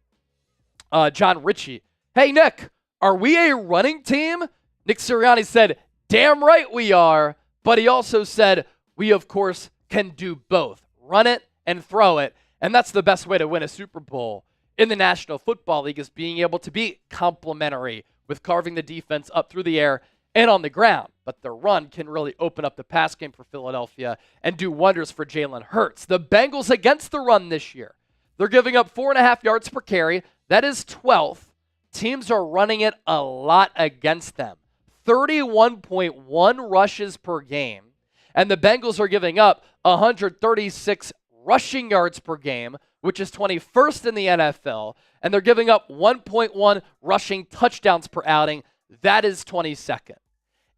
John Ritchie, "Hey, Nick, are we a running team?" Nick Sirianni said, "Damn right we are," but he also said, "We, of course, can do both, run it and throw it," and that's the best way to win a Super Bowl in the National Football League is being able to be complementary with carving the defense up through the air and on the ground. But the run can really open up the pass game for Philadelphia and do wonders for Jalen Hurts. The Bengals against the run this year, they're giving up 4.5 yards per carry. That is 12th. Teams are running it a lot against them. 31.1 rushes per game. And the Bengals are giving up 136 rushing yards per game, which is 21st in the NFL. And they're giving up 1.1 rushing touchdowns per outing. That is 22nd.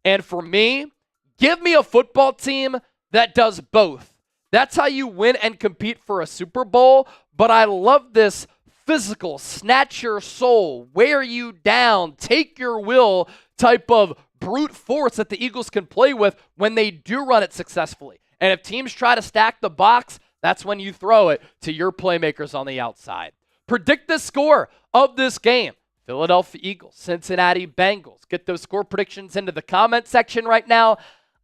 And for me, give me a football team that does both. That's how you win and compete for a Super Bowl. But I love this physical, snatch your soul, wear you down, take your will type of brute force that the Eagles can play with when they do run it successfully. And if teams try to stack the box, that's when you throw it to your playmakers on the outside. Predict the score of this game. Philadelphia Eagles, Cincinnati Bengals. Get those score predictions into the comment section right now.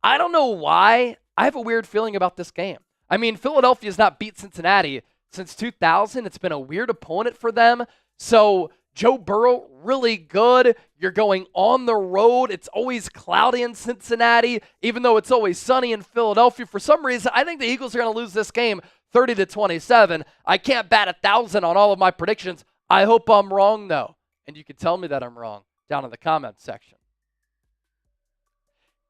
I don't know why. I have a weird feeling about this game. I mean, Philadelphia's not beat Cincinnati since 2000. It's been a weird opponent for them. So Joe Burrow, really good. You're going on the road. It's always cloudy in Cincinnati, even though it's always sunny in Philadelphia. For some reason, I think the Eagles are going to lose this game 30-27. I can't bat 1,000 on all of my predictions. I hope I'm wrong, though. And you can tell me that I'm wrong down in the comments section.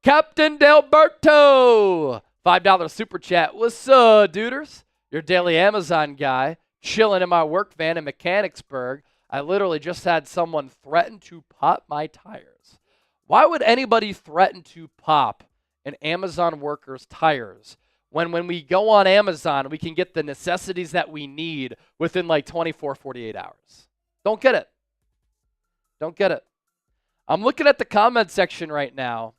Captain Delberto, $5 super chat. What's up, duders? Your daily Amazon guy, chilling in my work van in Mechanicsburg. I literally just had someone threaten to pop my tires. Why would anybody threaten to pop an Amazon worker's tires when we go on Amazon, we can get the necessities that we need within like 24, 48 hours? Don't get it. Don't get it. I'm looking at the comment section right now,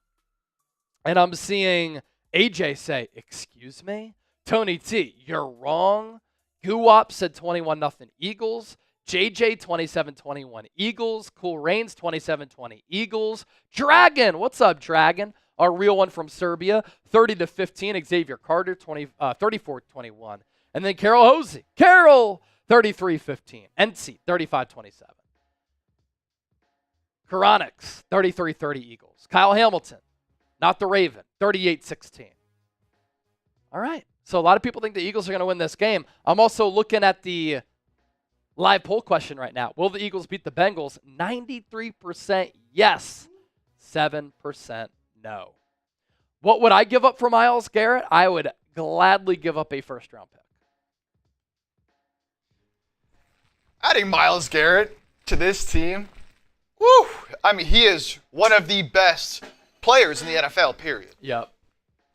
and I'm seeing AJ say, "Excuse me? Tony T, you're wrong. Guwop said 21-0 Eagles. JJ 27-21 Eagles. Cool Rains 27-20 Eagles. Dragon, what's up, Dragon? Our real one from Serbia, 30-15. Xavier Carter 34-21. And then Carol Hosey. Carol 33-15. NC 35-27. Koronix 33-30 Eagles. Kyle Hamilton, not the Raven, 38-16. All right. So a lot of people think the Eagles are going to win this game. I'm also looking at the live poll question right now. Will the Eagles beat the Bengals? 93% yes, 7% no. What would I give up for Myles Garrett? I would gladly give up a first-round pick. Adding Myles Garrett to this team, woo! I mean, he is one of the best players in the NFL, period. Yep.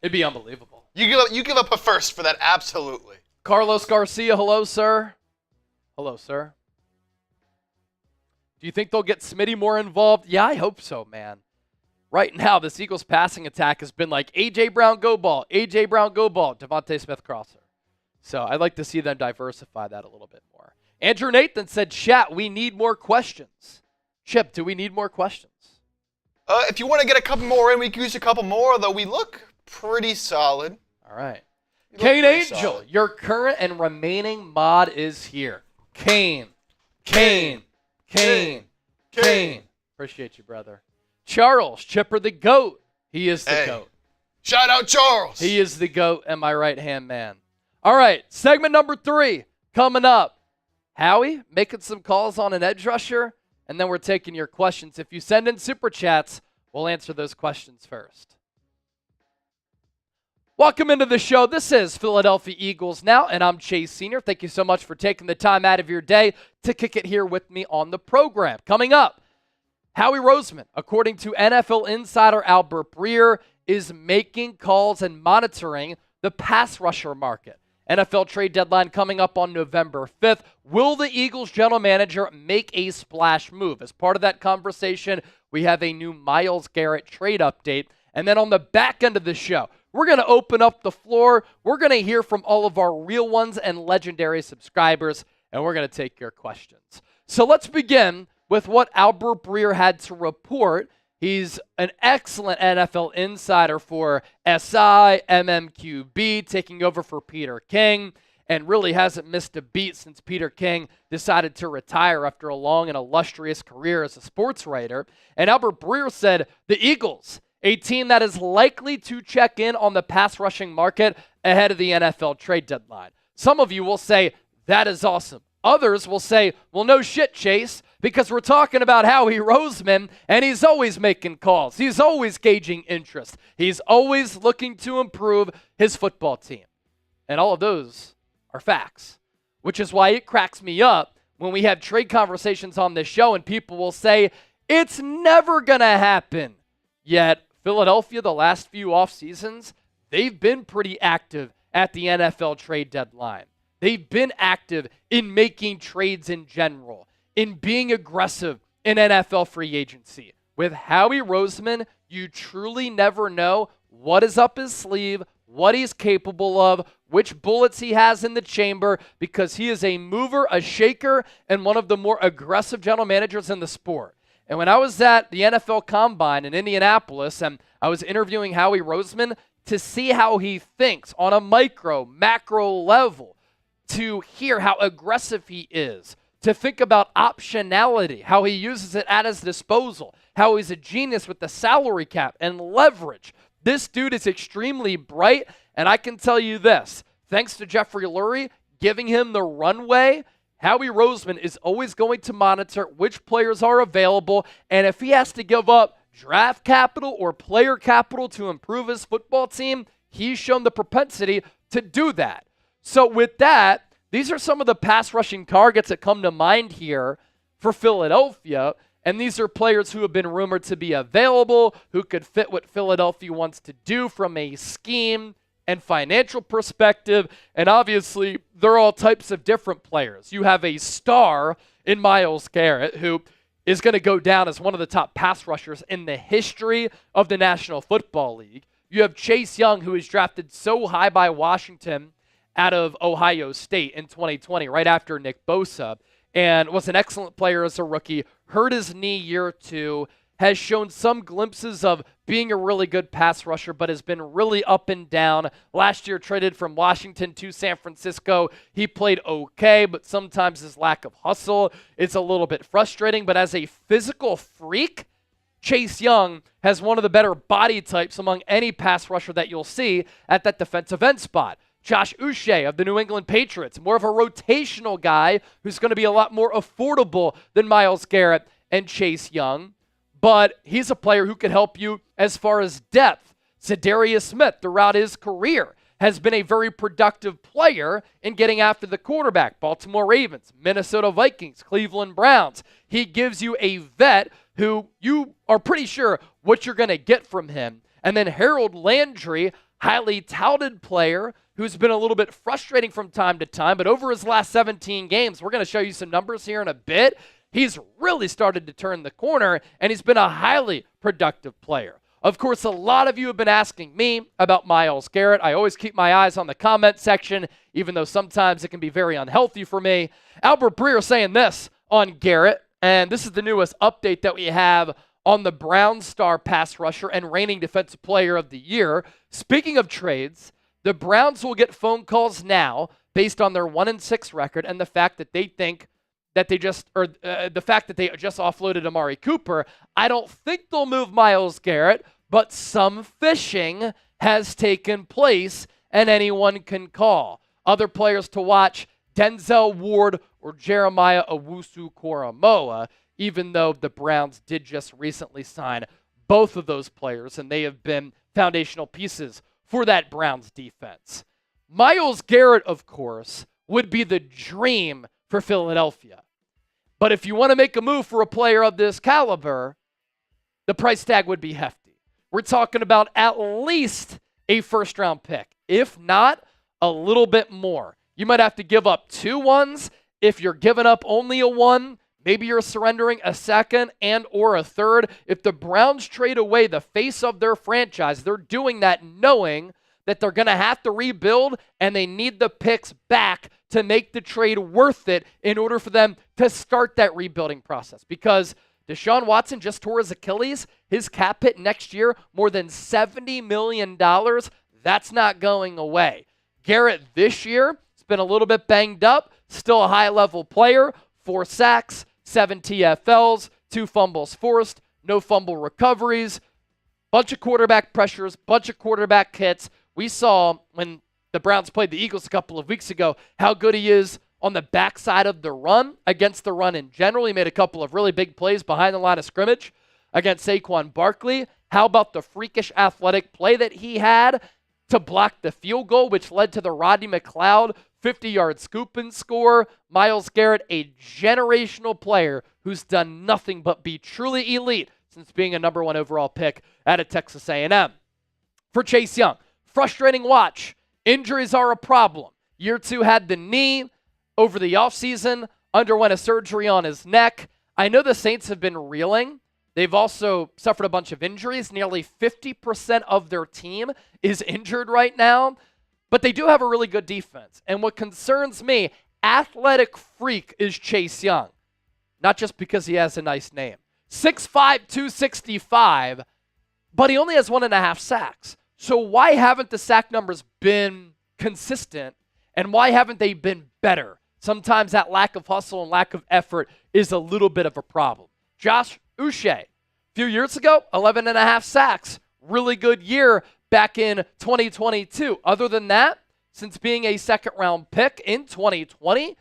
It'd be unbelievable. You give up a first for that, absolutely. Carlos Garcia, hello, sir. Hello, sir. Do you think they'll get Smitty more involved? Yeah, I hope so, man. Right now, this Eagles passing attack has been like A.J. Brown, go ball. A.J. Brown, go ball. DeVonta Smith, crosser. So I'd like to see them diversify that a little bit more. Andrew Nathan said, chat, we need more questions. Chip, do we need more questions? If you want to get a couple more in, we can use a couple more, though we look pretty solid. All right. Kane Angel, your current and remaining mod is here. Kane. Appreciate you, brother. Charles, Chipper the GOAT. He is the GOAT. Shout out Charles. He is the GOAT and my right-hand man. All right, segment number 3 coming up. Howie, making some calls on an edge rusher, and then we're taking your questions. If you send in super chats, we'll answer those questions first. Welcome into the show. This is Philadelphia Eagles Now, and I'm Chase Sr. Thank you so much for taking the time out of your day to kick it here with me on the program. Coming up, Howie Roseman, according to NFL insider Albert Breer, is making calls and monitoring the pass rusher market. NFL trade deadline coming up on November 5th. Will the Eagles general manager make a splash move? As part of that conversation, we have a new Myles Garrett trade update. And then on the back end of the show, we're going to open up the floor. We're going to hear from all of our real ones and legendary subscribers, and we're going to take your questions. So let's begin with what Albert Breer had to report. He's an excellent NFL insider for SI, MMQB, taking over for Peter King, and really hasn't missed a beat since Peter King decided to retire after a long and illustrious career as a sports writer. And Albert Breer said the Eagles, a team that is likely to check in on the pass rushing market ahead of the NFL trade deadline. Some of you will say, that is awesome. Others will say, well, no shit, Chase, because we're talking about Howie Roseman, and he's always making calls. He's always gauging interest. He's always looking to improve his football team. And all of those are facts, which is why it cracks me up when we have trade conversations on this show and people will say, it's never going to happen. Yet, Philadelphia, the last few off seasons, they've been pretty active at the NFL trade deadline. They've been active in making trades in general, in being aggressive in NFL free agency. With Howie Roseman, you truly never know what is up his sleeve, what he's capable of, which bullets he has in the chamber, because he is a mover, a shaker, and one of the more aggressive general managers in the sport. And when I was at the NFL Combine in Indianapolis, and I was interviewing Howie Roseman to see how he thinks on a micro, macro level, to hear how aggressive he is, to think about optionality, how he uses it at his disposal, how he's a genius with the salary cap and leverage. This dude is extremely bright, and I can tell you this, thanks to Jeffrey Lurie giving him the runway, Howie Roseman is always going to monitor which players are available, and if he has to give up draft capital or player capital to improve his football team, he's shown the propensity to do that. So with that, these are some of the pass rushing targets that come to mind here for Philadelphia, and these are players who have been rumored to be available, who could fit what Philadelphia wants to do from a scheme and financial perspective, and obviously, they're all types of different players. You have a star in Myles Garrett, who is going to go down as one of the top pass rushers in the history of the National Football League. You have Chase Young, who is drafted so high by Washington out of Ohio State in 2020, right after Nick Bosa, and was an excellent player as a rookie, hurt his knee year 2, has shown some glimpses of being a really good pass rusher, but has been really up and down. Last year, traded from Washington to San Francisco. He played okay, but sometimes his lack of hustle is a little bit frustrating. But as a physical freak, Chase Young has one of the better body types among any pass rusher that you'll see at that defensive end spot. Josh Uche of the New England Patriots, more of a rotational guy who's going to be a lot more affordable than Myles Garrett and Chase Young. But he's a player who could help you as far as depth. Zadarius Smith, throughout his career, has been a very productive player in getting after the quarterback. Baltimore Ravens, Minnesota Vikings, Cleveland Browns. He gives you a vet who you are pretty sure what you're going to get from him. And then Harold Landry, highly touted player who's been a little bit frustrating from time to time, but over his last 17 games, we're going to show you some numbers here in a bit. He's really started to turn the corner, and he's been a highly productive player. Of course, a lot of you have been asking me about Myles Garrett. I always keep my eyes on the comment section, even though sometimes it can be very unhealthy for me. Albert Breer saying this on Garrett, and this is the newest update that we have on the Browns star pass rusher and reigning defensive player of the year. Speaking of trades, the Browns will get phone calls now based on their 1-6 record and the fact that they think that they just offloaded Amari Cooper. I don't think they'll move Myles Garrett, but some fishing has taken place, and anyone can call. Other players to watch, Denzel Ward or Jeremiah Owusu-Koramoah, even though the Browns did just recently sign both of those players, and they have been foundational pieces for that Browns defense. Myles Garrett, of course, would be the dream for Philadelphia. But if you want to make a move for a player of this caliber, the price tag would be hefty. We're talking about at least a first-round pick. If not, a little bit more. You might have to give up 2 ones. If you're giving up only a 1, maybe you're surrendering a second and or a third. If the Browns trade away the face of their franchise, they're doing that knowing that they're going to have to rebuild and they need the picks back to make the trade worth it in order for them to start that rebuilding process. Because Deshaun Watson just tore his Achilles. His cap hit next year, more than $70 million. That's not going away. Garrett this year has been a little bit banged up. Still a high-level player. 4 sacks, 7 TFLs, 2 fumbles forced, no fumble recoveries. Bunch of quarterback pressures, bunch of quarterback hits. We saw when the Browns played the Eagles a couple of weeks ago how good he is on the backside of the run, against the run in general. He made a couple of really big plays behind the line of scrimmage against Saquon Barkley. How about the freakish athletic play that he had to block the field goal, which led to the Rodney McLeod 50-yard scoop and score? Myles Garrett, a generational player who's done nothing but be truly elite since being a number 1 overall pick out of Texas A&M. For Chase Young, frustrating watch. Injuries are a problem. Year 2 had the knee. Over the offseason, underwent a surgery on his neck. I know the Saints have been reeling. They've also suffered a bunch of injuries. Nearly 50% of their team is injured right now. But they do have a really good defense. And what concerns me, athletic freak is Chase Young. Not just because he has a nice name. 6'5", 265, but he only has 1.5 sacks. So why haven't the sack numbers been consistent, and why haven't they been better? Sometimes that lack of hustle and lack of effort is a little bit of a problem. Josh Uche, a few years ago, 11.5 sacks. Really good year back in 2022. Other than that, since being a second-round pick in 2020,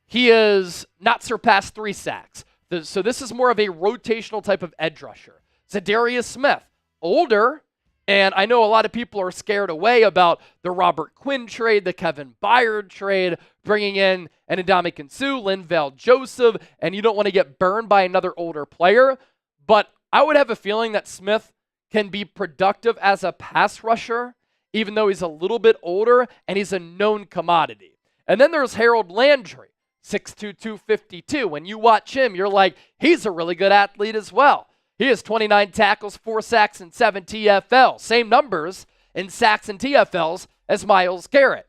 he has not surpassed 3 sacks. So this is more of a rotational type of edge rusher. Zadarius Smith, older, and I know a lot of people are scared away about the Robert Quinn trade, the Kevin Byard trade, bringing in an Ndamukong Suh, Linval Joseph, and you don't want to get burned by another older player. But I would have a feeling that Smith can be productive as a pass rusher, even though he's a little bit older and he's a known commodity. And then there's Harold Landry, 6'2", 252. When you watch him, you're like, he's a really good athlete as well. He has 29 tackles, 4 sacks, and 7 TFLs. Same numbers in sacks and TFLs as Myles Garrett.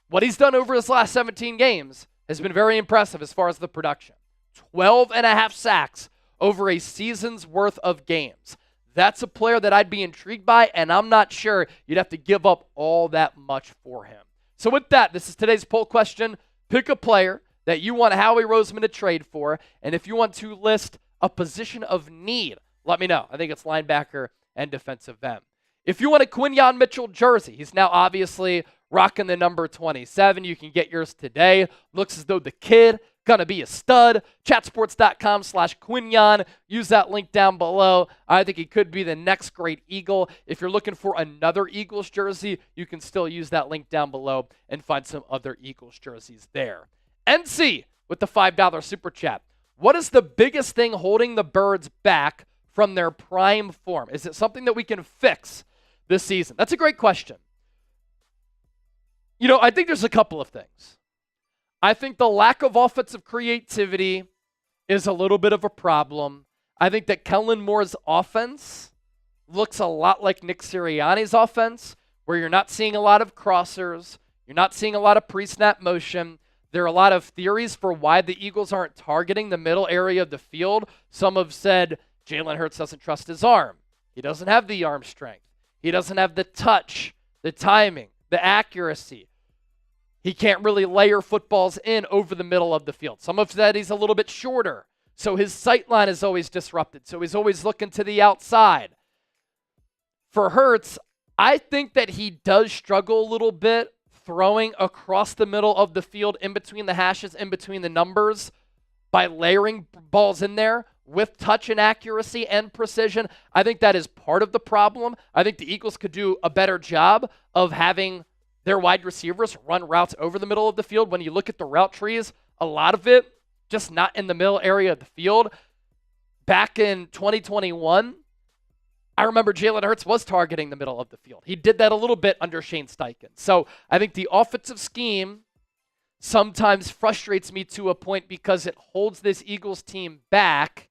what he's done over his last 17 games has been very impressive as far as the production. 12 and a half sacks over a season's worth of games. That's a player that I'd be intrigued by, and I'm not sure you'd have to give up all that much for him. So with that, this is today's poll question. Pick a player that you want Howie Roseman to trade for, and if you want to list a position of need, let me know. I think it's linebacker and defensive end. If you want a Quinyon Mitchell jersey, he's now obviously rocking the number 27. You can get yours today. Looks as though the kid gonna be a stud. Chatsports.com/Quinyon. Use that link down below. I think he could be the next great Eagle. If you're looking for another Eagles jersey, you can still use that link down below and find some other Eagles jerseys there. NC with the $5 super chat. What is the biggest thing holding the Birds back from their prime form? Is it something that we can fix this season? That's a great question. I think there's a couple of things. I think the lack of offensive creativity is a little bit of a problem. I think that Kellen Moore's offense looks a lot like Nick Sirianni's offense, where you're not seeing a lot of crossers, you're not seeing a lot of pre-snap motion. There are a lot of theories for why the Eagles aren't targeting the middle area of the field. Some have said Jalen Hurts doesn't trust his arm. He doesn't have the arm strength. He doesn't have the touch, the timing, the accuracy. He can't really layer footballs in over the middle of the field. Some have said he's a little bit shorter, so his sight line is always disrupted, so he's always looking to the outside. For Hurts, I think that he does struggle a little bit throwing across the middle of the field, in between the hashes, in between the numbers, by layering balls in there with touch and accuracy and precision. I think that is part of the problem. I think the Eagles could do a better job of having their wide receivers run routes over the middle of the field. When you look at the route trees, a lot of it just not in the middle area of the field. Back in 2021, I remember Jalen Hurts was targeting the middle of the field. He did that a little bit under Shane Steichen. So I think the offensive scheme sometimes frustrates me to a point because it holds this Eagles team back.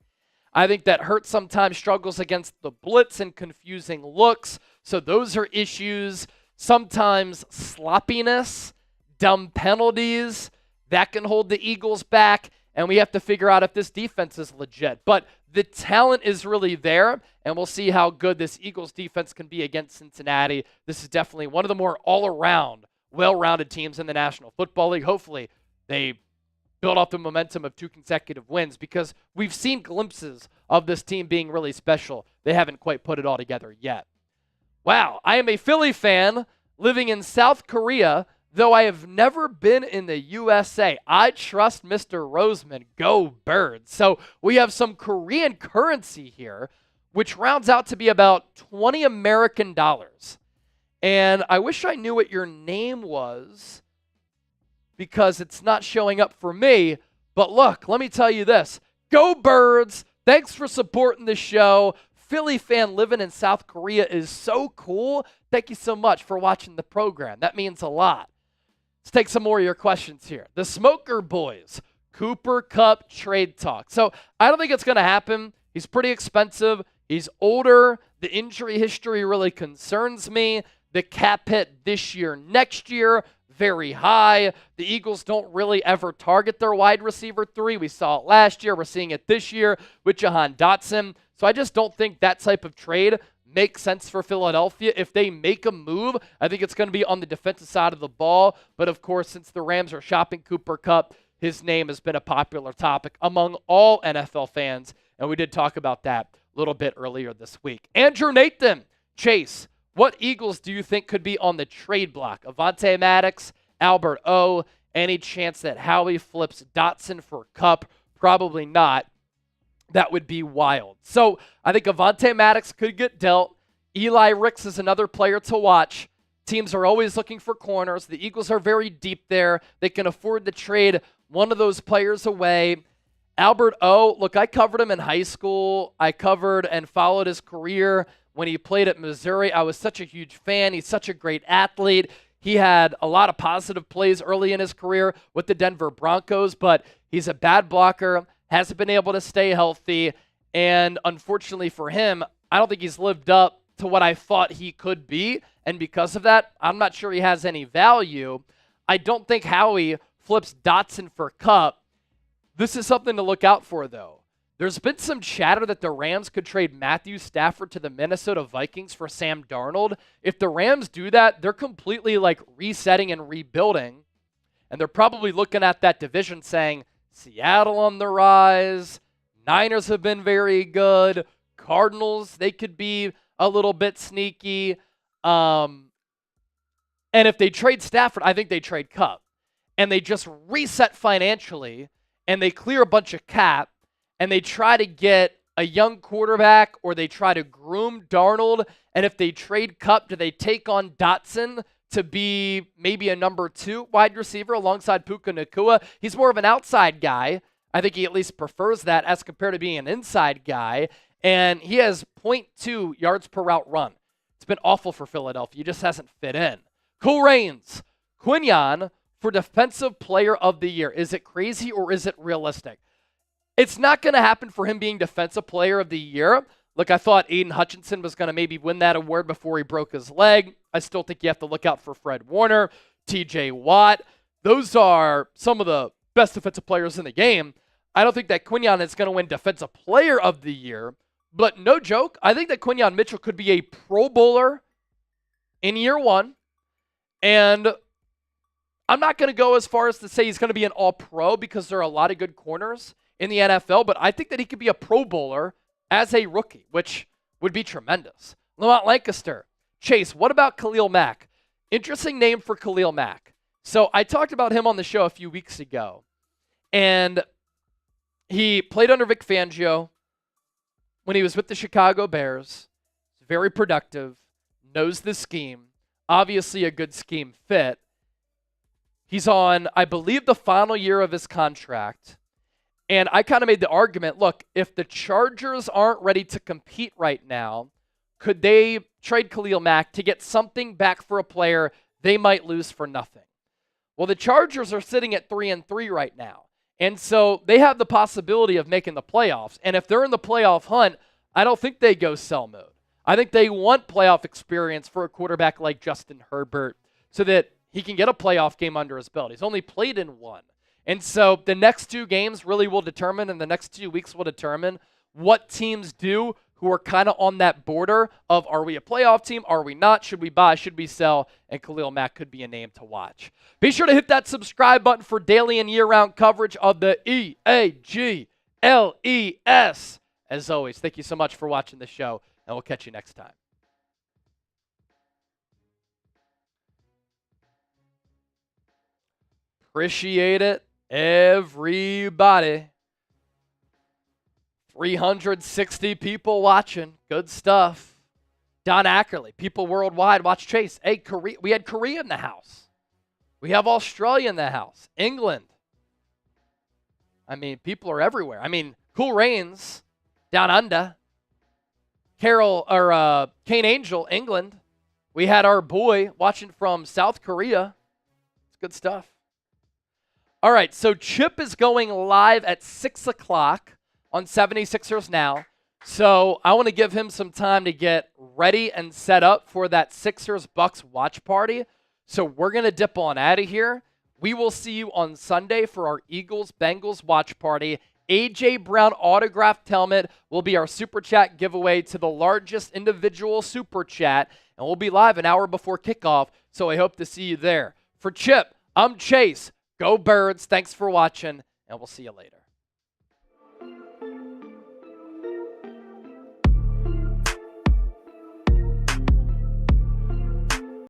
I think that Hurts sometimes struggles against the blitz and confusing looks. So those are issues. Sometimes sloppiness, dumb penalties, that can hold the Eagles back, and we have to figure out if this defense is legit. But the talent is really there, and we'll see how good this Eagles defense can be against Cincinnati. This is definitely one of the more all-around, well-rounded teams in the National Football League. Hopefully, they build off the momentum of 2 consecutive wins, because we've seen glimpses of this team being really special. They haven't quite put it all together yet. Wow, I am a Philly fan living in South Korea, though I have never been in the USA. I trust Mr. Roseman. Go Birds. So we have some Korean currency here, which rounds out to be about 20 American dollars. And I wish I knew what your name was, because it's not showing up for me. But look, let me tell you this. Go Birds. Thanks for supporting the show. Philly fan living in South Korea is so cool. Thank you so much for watching the program. That means a lot. Let's take some more of your questions here. The Smoker Boys, Cooper Kupp trade talk. So I don't think it's going to happen. He's pretty expensive. He's older. The injury history really concerns me. The cap hit this year, next year, very high. The Eagles don't really ever target their wide receiver 3. We saw it last year. We're seeing it this year with Jahan Dotson. So I just don't think that type of trade makes sense for Philadelphia. If they make a move, I think it's going to be on the defensive side of the ball. But of course, since the Rams are shopping Cooper Kupp, his name has been a popular topic among all NFL fans. And we did talk about that a little bit earlier this week. Andrew Nathan, Chase, what Eagles do you think could be on the trade block? Avonte Maddox, Albert O. Any chance that Howie flips Dotson for Kupp? Probably not. That would be wild. So I think Avonte Maddox could get dealt. Eli Ricks is another player to watch. Teams are always looking for corners. The Eagles are very deep there. They can afford to trade one of those players away. Albert O, look, I covered him in high school. I covered and followed his career when he played at Missouri. I was such a huge fan. He's such a great athlete. He had a lot of positive plays early in his career with the Denver Broncos, but he's a bad blocker. Hasn't been able to stay healthy, and unfortunately for him, I don't think he's lived up to what I thought he could be, and because of that, I'm not sure he has any value. I don't think Howie flips Dotson for Kupp. This is something to look out for, though. There's been some chatter that the Rams could trade Matthew Stafford to the Minnesota Vikings for Sam Darnold. If the Rams do that, they're completely like resetting and rebuilding. And they're probably looking at that division saying, Seattle on the rise, Niners have been very good, Cardinals, they could be a little bit sneaky. And if they trade Stafford, I think they trade Kupp. And they just reset financially, and they clear a bunch of cap, and they try to get a young quarterback, or they try to groom Darnold. And if they trade Kupp, do they take on Dotson to be maybe a number 2 wide receiver alongside Puka Nacua? He's more of an outside guy. I think he at least prefers that as compared to being an inside guy. And he has 0.2 yards per route run. It's been awful for Philadelphia. He just hasn't fit in. Cool Reigns, Quinyon for Defensive Player of the Year. Is it crazy or is it realistic? It's not going to happen for him being Defensive Player of the Year. Look, I thought Aiden Hutchinson was going to maybe win that award before he broke his leg. I still think you have to look out for Fred Warner, TJ Watt. Those are some of the best defensive players in the game. I don't think that Quinyon is going to win Defensive Player of the Year, but no joke, I think that Quinyon Mitchell could be a Pro Bowler in year 1, and I'm not going to go as far as to say he's going to be an All-Pro because there are a lot of good corners in the NFL, but I think that he could be a Pro Bowler as a rookie, which would be tremendous. Lamont Lancaster. Chase, what about Khalil Mack? Interesting name for Khalil Mack. So I talked about him on the show a few weeks ago, and he played under Vic Fangio when he was with the Chicago Bears. Very productive, knows the scheme, obviously a good scheme fit. He's on, I believe, the final year of his contract. And I kind of made the argument, look, if the Chargers aren't ready to compete right now, could they trade Khalil Mack to get something back for a player they might lose for nothing? Well, the Chargers are sitting at 3-3 right now. And so they have the possibility of making the playoffs. And if they're in the playoff hunt, I don't think they go sell mode. I think they want playoff experience for a quarterback like Justin Herbert so that he can get a playoff game under his belt. He's only played in 1. And so the next 2 games really will determine, and the next 2 weeks will determine what teams do who are kind of on that border of, are we a playoff team? Are we not? Should we buy? Should we sell? And Khalil Mack could be a name to watch. Be sure to hit that subscribe button for daily and year-round coverage of the EAGLES. As always, thank you so much for watching the show, and we'll catch you next time. Appreciate it, everybody. 360 people watching. Good stuff. Don Ackerley, people worldwide, watch Chase. Hey, Korea, we had Korea in the house. We have Australia in the house. England. I mean, people are everywhere. I mean, Cool Reigns, down under. Kane Angel, England. We had our boy watching from South Korea. It's good stuff. All right, so Chip is going live at 6 o'clock on 76ers Now. So I want to give him some time to get ready and set up for that Sixers-Bucks watch party. So we're going to dip on out of here. We will see you on Sunday for our Eagles-Bengals watch party. A.J. Brown autographed helmet will be our Super Chat giveaway to the largest individual Super Chat. And we'll be live an hour before kickoff, so I hope to see you there. For Chip, I'm Chase. Go Birds. Thanks for watching, and we'll see you later.